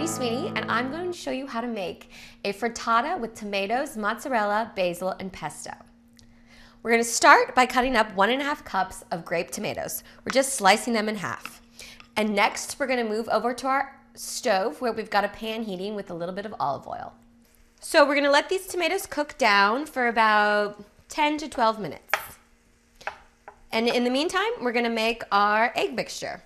Amy Sweeney, and I'm going to show you how to make a frittata with tomatoes, mozzarella, basil, and pesto. We're going to start by cutting up 1.5 cups of grape tomatoes. We're just slicing them in half. And next, we're going to move over to our stove where we've got a pan heating with a little bit of olive oil. So we're going to let these tomatoes cook down for about 10 to 12 minutes. And in the meantime, we're going to make our egg mixture.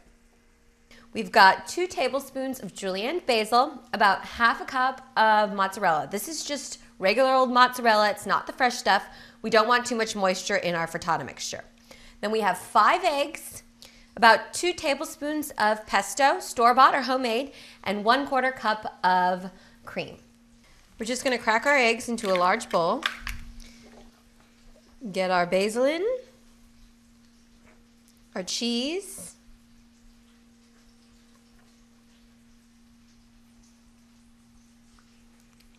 We've got 2 tablespoons of julienne basil, about 1/2 cup of mozzarella. This is just regular old mozzarella. It's not the fresh stuff. We don't want too much moisture in our frittata mixture. Then we have 5 eggs, about 2 tablespoons of pesto, store-bought or homemade, and 1/4 cup of cream. We're just going to crack our eggs into a large bowl. Get our basil in, our cheese,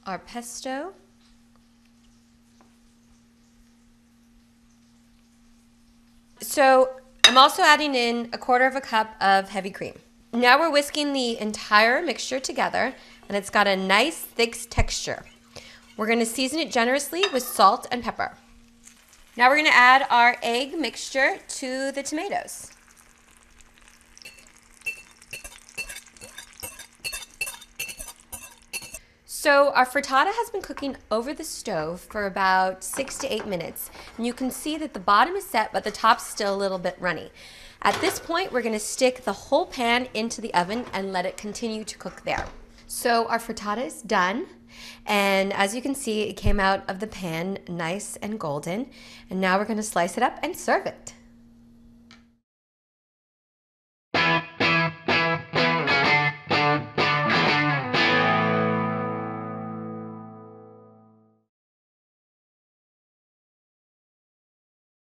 our pesto, so I'm also adding in 1/4 cup of heavy cream. Now we're whisking the entire mixture together, and it's got a nice thick texture. We're going to season it generously with salt and pepper. Now we're going to add our egg mixture to the tomatoes. So our frittata has been cooking over the stove for about 6 to 8 minutes. And you can see that the bottom is set, but the top's still a little bit runny. At this point, we're going to stick the whole pan into the oven and let it continue to cook there. So our frittata is done. And as you can see, it came out of the pan nice and golden. And now we're going to slice it up and serve it.